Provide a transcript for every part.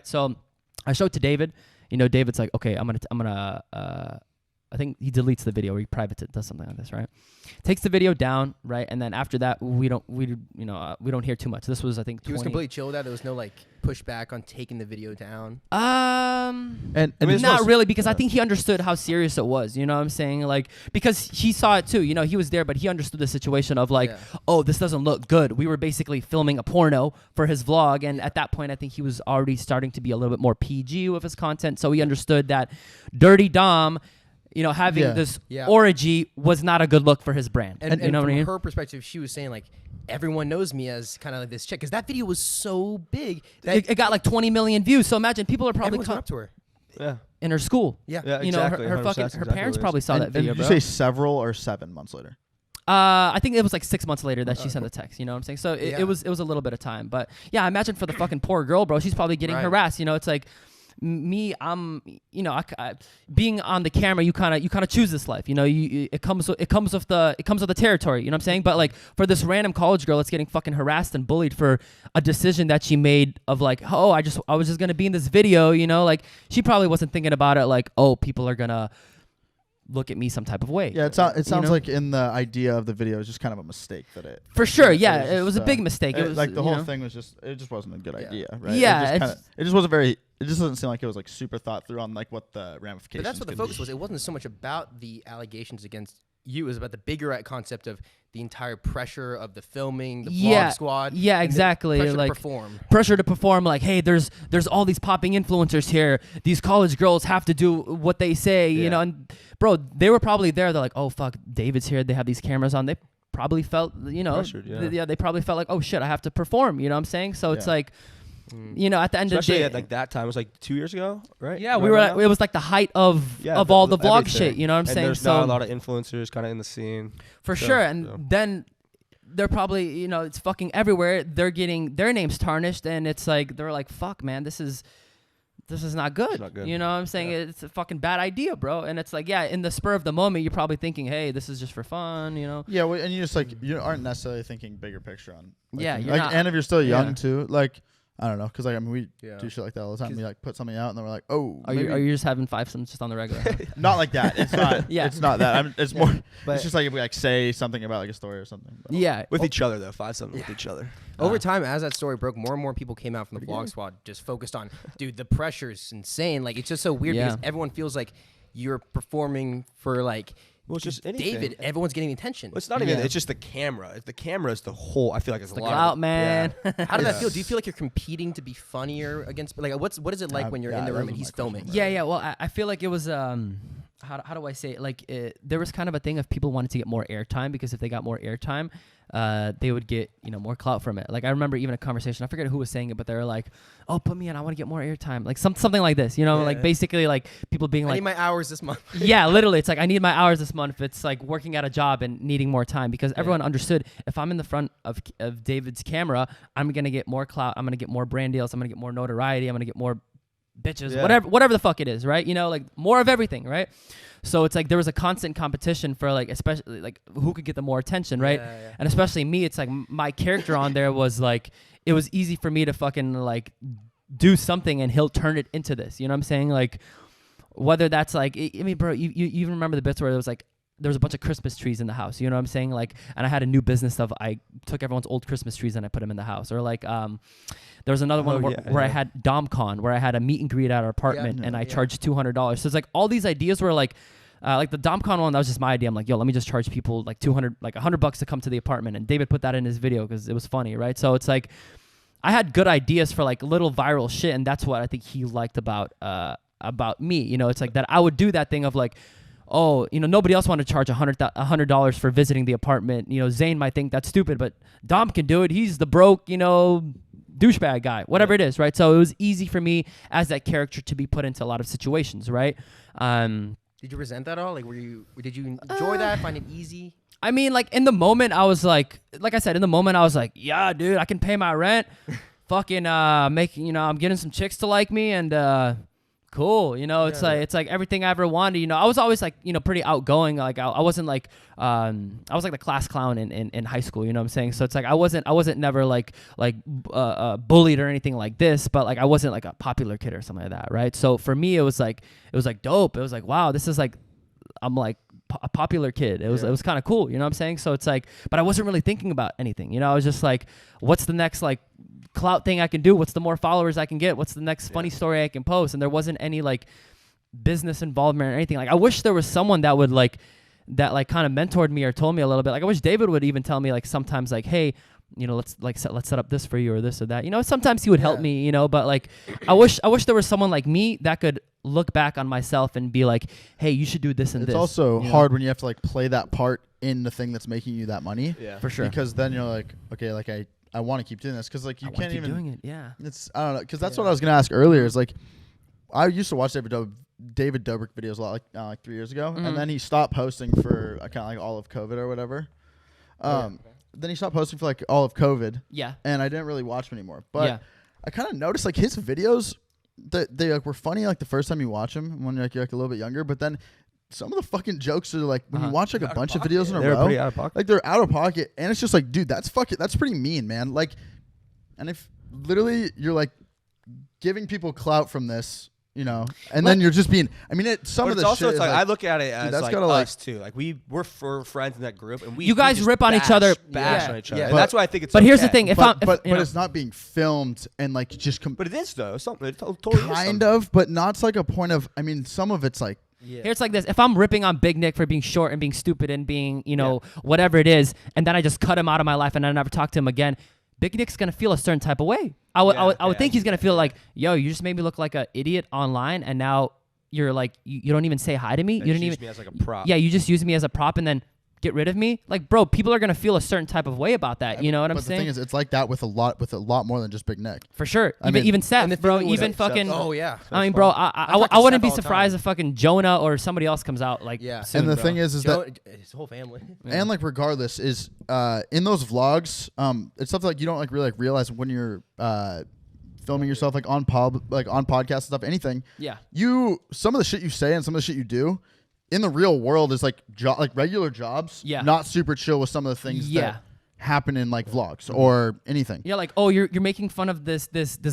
So I showed to David. David's like, okay, I'm gonna. I think he deletes the video or he privates it, does something like this, right? Takes the video down, right? And then after that, we don't hear too much. This was, I think, he was completely chill with that. There was no like pushback on taking the video down. And not really, because I think he understood how serious it was. You know what I'm saying? Like, because he saw it too. He was there, but he understood the situation of like, oh, this doesn't look good. We were basically filming a porno for his vlog, and at that point, I think he was already starting to be a little bit more PG with his content. So he understood that Dirty Dom, having this orgy was not a good look for his brand. And you know from what I mean? her perspective, she was saying like, everyone knows me as kind of like this chick, because that video was so big that it got like 20 million views. So imagine people are probably coming up to her. Yeah. In her school. Yeah, exactly. Her parents probably saw that video. Did you say several or 7 months later? I think it was like 6 months later that she sent the text. You know what I'm saying? So it was a little bit of time, but yeah, imagine for the fucking poor girl, bro. She's probably getting harassed. It's like. Me, I'm, being on the camera, you kind of choose this life. It comes with the territory. You know what I'm saying? But like for this random college girl that's getting fucking harassed and bullied for a decision that she made of like, oh, I was just gonna be in this video. Like she probably wasn't thinking about it like, oh, people are gonna look at me some type of way. Yeah, it sounds like in the idea of the video, it's just kind of a mistake that it. For sure, it was a big mistake. It was like the whole thing was just wasn't a good idea, right? Yeah, it just wasn't very. It just doesn't seem like it was like super thought through on like what the ramifications. But that's what the focus was. It wasn't so much about the allegations against you. It was about the bigger concept of the entire pressure of the filming, the vlog squad. Yeah, exactly. Pressure like to perform. Pressure to perform. Like, hey, there's all these popping influencers here. These college girls have to do what they say. And bro, they were probably there. They're like, oh fuck, David's here. They have these cameras on. They probably felt, pressured, they probably felt like, oh shit, I have to perform. You know what I'm saying? So it's like. At the end Especially of the day, at like that time, it was like 2 years ago, right? Yeah, it was like the height of all the vlog shit. You know what I'm saying? There's not a lot of influencers kind of in the scene. For sure, and then they're probably, it's fucking everywhere. They're getting their names tarnished, and it's like they're like, fuck, man, this is not good. It's not good. You know what I'm saying? Yeah. It's a fucking bad idea, bro. And it's like, in the spur of the moment, you're probably thinking, hey, this is just for fun, Yeah, well, and you just like you aren't necessarily thinking bigger picture on. Like, you're not, and if you're still young too, like. I don't know, because like we do shit like that all the time. We like put something out and then we're like, oh. Are you just having fivesomes just on the regular? Huh? Not like that. It's not. It's not that. It's more. It's just like if we like say something about like a story or something. But with each other though, with each other. Over time, as that story broke, more and more people came out from the vlog squad, just focused on, dude, the pressure's insane. Like it's just so weird because everyone feels like you're performing for like. Well, it's just anything. David, everyone's getting attention. Well, it's not even. It's just the camera. If the camera is the whole, I feel like it's a lot. Clout, man. Yeah. How does that feel? Do you feel like you're competing to be funnier against? Like, what is it like when you're in the room and he's filming? Yeah. Well, I feel like it was. How do I say it? Like there was kind of a thing of people wanted to get more airtime because if they got more airtime, they would get more clout from it. Like I remember even a conversation. I forget who was saying it, but they were like, "Oh, put me in. I want to get more airtime." Like something like this. Like basically like people being like, "I need my hours this month." Yeah, literally, it's like I need my hours this month. It's like working at a job and needing more time because everyone understood if I'm in the front of David's camera, I'm gonna get more clout. I'm gonna get more brand deals. I'm gonna get more notoriety. I'm gonna get more bitches, whatever the fuck it is, right? Like more of everything, right? So it's like there was a constant competition for like, especially like who could get the more attention, right? Yeah. And especially me, it's like my character on there was like, it was easy for me to fucking like do something and he'll turn it into this, you know what I'm saying? Like whether that's like, I mean, bro, you even remember the bits where there was a bunch of Christmas trees in the house, you know what I'm saying? Like, and I had a new business of I took everyone's old Christmas trees and I put them in the house. Or like, there was another one where I had DomCon, where I had a meet and greet at our apartment and I charged $200. So it's like all these ideas were like the DomCon one, that was just my idea. I'm like, yo, let me just charge people like $100 to come to the apartment. And David put that in his video because it was funny, right? So it's like, I had good ideas for like little viral shit. And that's what I think he liked about me. It's like that I would do that thing of like, oh, nobody else wanted to charge $100 for visiting the apartment. Zane might think that's stupid, but Dom can do it. He's the broke, douchebag guy, whatever it is, right? So it was easy for me as that character to be put into a lot of situations, right? Did you resent that at all? Like, did you enjoy that? Find it easy? I mean, like in the moment, I was like I said, in the moment, I was like, yeah, dude, I can pay my rent. Fucking making, I'm getting some chicks to like me and cool. You know, it's like everything I ever wanted. You know, I was always like, you know, pretty outgoing. Like I wasn't like, I was like the class clown in high school. You know what I'm saying? So it's like I wasn't never like bullied or anything like this, but like I wasn't like a popular kid or something like that, right? So for me, it was like dope. It was like, wow, this is like, I'm like a popular kid. It was kind of cool. You know what I'm saying? So it's like, but I wasn't really thinking about anything. You know, I was just like, what's the next like clout thing I can do? What's the more followers I can get? What's the next funny story I can post? And there wasn't any like business involvement or anything. Like I wish there was someone that would like kind of mentored me or told me a little bit. Like I wish David would even tell me like sometimes like, hey, you know, let's set up this for you or this or that. You know, sometimes he would help me, you know, but like I wish there was someone like me that could look back on myself and be like, hey, you should do this and it's this. It's also hard when you have to like play that part in the thing that's making you that money. Yeah. For sure. Because then you're like, okay, like I want to keep doing this because like you can't even doing it. Yeah. It's I don't know because that's what I was gonna ask earlier. Is like I used to watch David Dobrik videos a lot like 3 years ago, and then he stopped posting for kind of like all of COVID or whatever. Then he stopped posting for like all of COVID. Yeah. And I didn't really watch him anymore. But I kind of noticed like his videos that they like were funny like the first time you watch them when you're like a little bit younger, but then some of the fucking jokes are like when you watch like a bunch of videos in a row, they're pretty out of pocket. Like they're out of pocket, and it's just like, dude, that's pretty mean, man. Like, and if literally you're like giving people clout from this, you know, and then you're just being. I mean, some of the also shit. It's like, I look at it as that's like gotta, us too. Like we're friends in that group, and you guys rip on each other, bash on each other. Yeah. And that's why I think it's. But okay. here's the thing: but it's not being filmed and like just. But it is though. Something it totally kind of, but not to like a point of. I mean, some of it's like. Yeah. Here it's like this. If I'm ripping on Big Nick for being short and being stupid and being, you know, whatever it is, and then I just cut him out of my life and I never talk to him again, Big Nick's going to feel a certain type of way. I would think he's going to feel like, yo, you just made me look like an idiot online, and now you're like, you don't even say hi to me. You didn't even use me as like a prop. Yeah, you just use me as a prop and then get rid of me. Like, bro, people are going to feel a certain type of way about that. You know what I'm saying? But the thing is, it's like that with a lot more than just Big Nick. For sure. I mean, even Seth, and the bro, thing was even that fucking. Oh yeah. I mean, bro, I talk to wouldn't Seth be all the surprised time. if fucking Jonah or somebody else comes out like soon, And the bro. thing is that his whole family. and like regardless is in those vlogs, it's stuff like you don't like really like realize when you're filming yourself like on podcasts and stuff, anything. Yeah. Some of the shit you say and some of the shit you do in the real world is like like regular jobs. Yeah. Not super chill with some of the things that happen in like vlogs or anything. Yeah, like, oh, you're making fun of this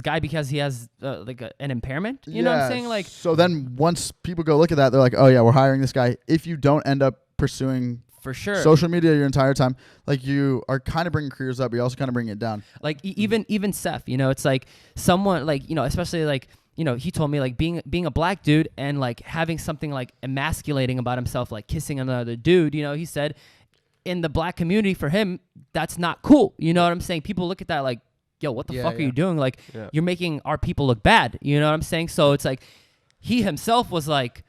guy because he has like an impairment. You know what I'm saying? Like, so then once people go look at that, they're like, oh yeah, we're hiring this guy. If you don't end up pursuing for sure social media your entire time, like you are kind of bringing careers up, but you're also kind of bringing it down. Like even Seth, you know, it's like someone like, you know, especially like, you know, he told me like being a black dude and like having something like emasculating about himself, like kissing another dude, you know, he said in the black community for him, that's not cool. You know what I'm saying? People look at that like, yo, what the fuck are you doing? Like you're making our people look bad. You know what I'm saying? So it's like he himself was like,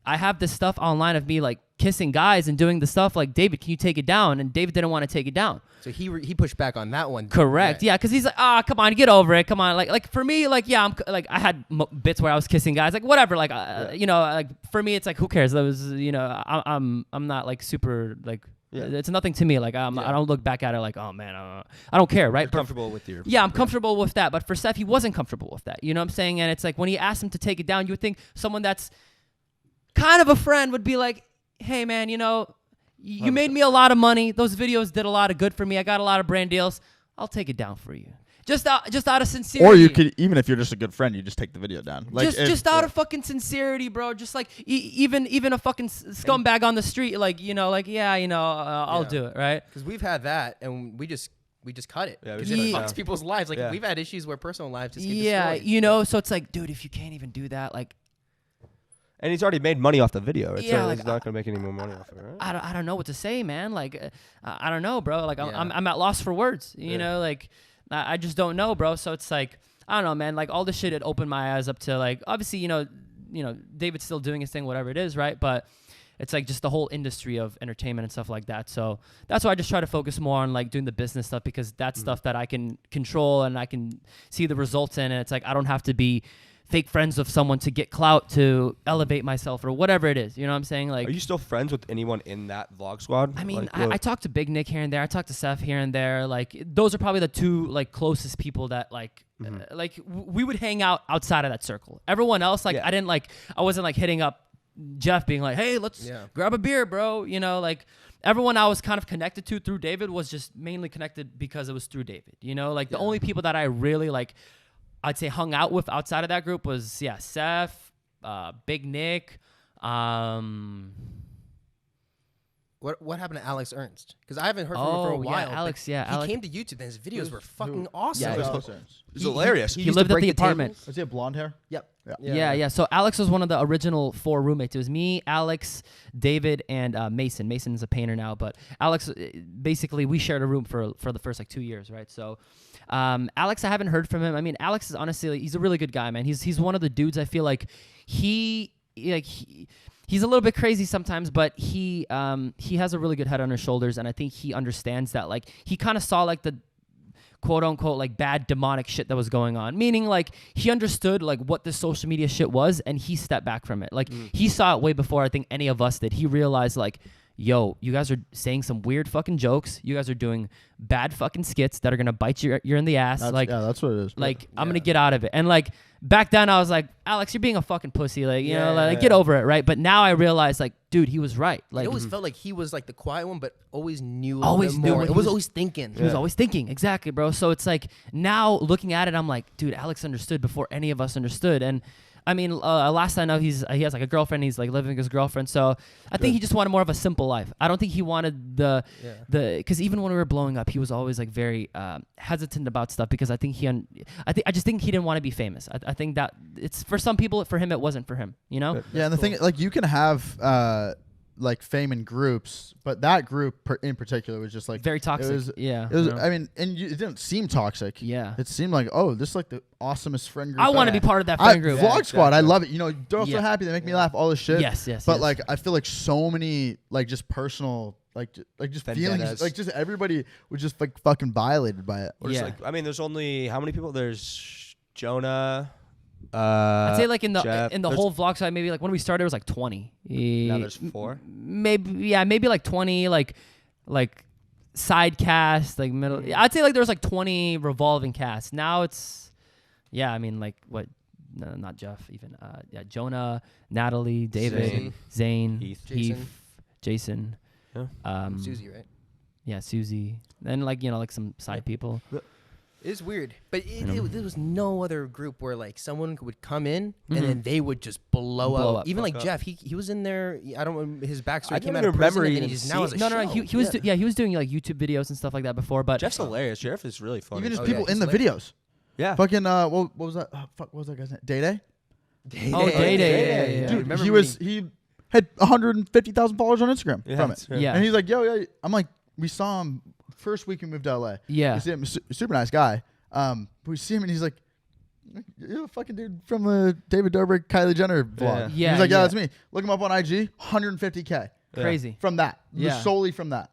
I have this stuff online of me like kissing guys and doing the stuff like, David, can you take it down? And David didn't want to take it down. So he pushed back on that one. Correct. Yeah, because he's like, come on, get over it. Come on. Like for me, like, yeah, I'm like, I had bits where I was kissing guys, like whatever. Like, you know, like for me, it's like, who cares? That was, you know, I'm not like super like, it's nothing to me. Like I don't look back at it like, oh man, I don't care. Right. You're comfortable with your. Yeah, I'm comfortable with that. But for Seth, he wasn't comfortable with that. You know what I'm saying? And it's like when he asked him to take it down, you would think someone that's kind of a friend would be like, hey man, you know, you made me a lot of money. Those videos did a lot of good for me. I got a lot of brand deals. I'll take it down for you. Just out of sincerity. Or you could, even if you're just a good friend, you just take the video down. Like just out of fucking sincerity, bro. Just like even a fucking scumbag on the street, like, you know, like, yeah, you know, I'll do it, right? Because we've had that, and we just cut it. Yeah, It fucks people's lives. Like we've had issues where personal lives just get destroyed. You know. So it's like, dude, if you can't even do that, like. And he's already made money off the video. Right? Yeah, so like, he's not gonna make any more money off it, right? I don't know what to say, man. Like, I don't know, bro. Like, I'm at loss for words. You know, like, I just don't know, bro. So it's like, I don't know, man. Like, all this shit, it opened my eyes up to, like, obviously, you know, David's still doing his thing, whatever it is, right? But it's like just the whole industry of entertainment and stuff like that. So that's why I just try to focus more on like doing the business stuff, because that's stuff that I can control and I can see the results in. And it's like, I don't have to be fake friends with someone to get clout, to elevate myself, or whatever it is. You know what I'm saying? Like, Are you still friends with anyone in that vlog squad? I mean, Like, I talk to Big Nick here and there. I talk to Seth here and there. Like, those are probably the two like closest people that like, we would hang out outside of that circle. Everyone else, like, Yeah. I wasn't like hitting up Jeff being like, hey, let's grab a beer, bro. You know, like everyone I was kind of connected to through David was just mainly connected because it was through David. You know, like the only people that I really like, I'd say hung out with outside of that group was Seth, Big Nick. What happened to Alex Ernst? Because I haven't heard from him for a while. Alex, he came to YouTube and his videos were fucking awesome. Yeah, it was hilarious. He lived at the apartment. Does he have blonde hair? Yep. Yeah. So Alex was one of the original 4 roommates. It was me, Alex, David, and Mason. Mason's a painter now, but Alex, basically, we shared a room for the first like 2 years, right? So Alex, I haven't heard from him. I mean, Alex is honestly, he's a really good guy, man. He's one of the dudes I feel like he's a little bit crazy sometimes, but he has a really good head on his shoulders, and I think he understands that. Like, he kind of saw like the quote unquote like bad demonic shit that was going on, meaning like he understood like what the social media shit was, and he stepped back from it. Like he saw it way before I think any of us did. He realized like, yo, you guys are saying some weird fucking jokes. You guys are doing bad fucking skits that are gonna bite you in the ass. That's what it is. Like, I'm gonna get out of it. And like back then I was like, Alex, you're being a fucking pussy. Like, you know, like get over it, right? But now I realize like, dude, he was right. Like, it always felt like he was like the quiet one, but always knew. Always knew more. what It he was was- always thinking. he was always thinking. Exactly, bro. So it's like now looking at it, I'm like, dude, Alex understood before any of us understood. And I mean, last I know, he has like a girlfriend. He's like living with his girlfriend. So I think he just wanted more of a simple life. I don't think he wanted because even when we were blowing up, he was always like very hesitant about stuff because I think I just think he didn't want to be famous. I think that it's for some people, for him, it wasn't for him, you know? Yeah, and the thing, like, you can have like fame in groups, but that group in particular was just like Very toxic. It was, yeah. it was. you know? I mean, and it didn't seem toxic. Yeah. It seemed like, oh, this is like the awesomest friend group. I want to be part of that friend group. Vlog Squad, I exactly. love it. You know, they're all so happy. They make me laugh. All this shit. Yes. But like, I feel like so many like just personal like just feelings, Vendettas. like just everybody was just like fucking violated by it. Or just Yeah. like, I mean, there's only how many people? There's Jonah. I'd say like in the Jeff. in the There's- whole vlog side, maybe like when we started, it was like 20. Now there's 4. Maybe like 20 like side cast, like middle. I'd say like there was like 20 revolving casts. Now it's I mean like what? No, not Jeff even. Jonah, Natalie, David, Zane, Heath. Jason. Yeah. Susie, right? Yeah, Susie. Then like like some side people. It's weird, but there was no other group where like someone would come in and then they would just blow up. Even like Fuck Jeff, he was in there. I don't know his backstory. I came don't out of even prison remember and then he even just now has a No, show. he was he was doing like YouTube videos and stuff like that before, but Jeff's hilarious. Jeff is really funny. Even just Oh, people yeah, in the he's videos. yeah. Fucking what was that? What was that guy's name? Day Day. Oh, Day-Day, yeah. Dude, Remember he when was he had 150,000 followers on Instagram from it. Yeah. And he's like, yo, I'm like, we saw him first week we moved to LA. Yeah. We see him, super nice guy. We see him and he's like, you're the fucking dude from the David Dobrik, Kylie Jenner vlog. Yeah, He's like, yeah. that's me. Look him up on IG, 150K crazy. from that. Yeah. Solely from that.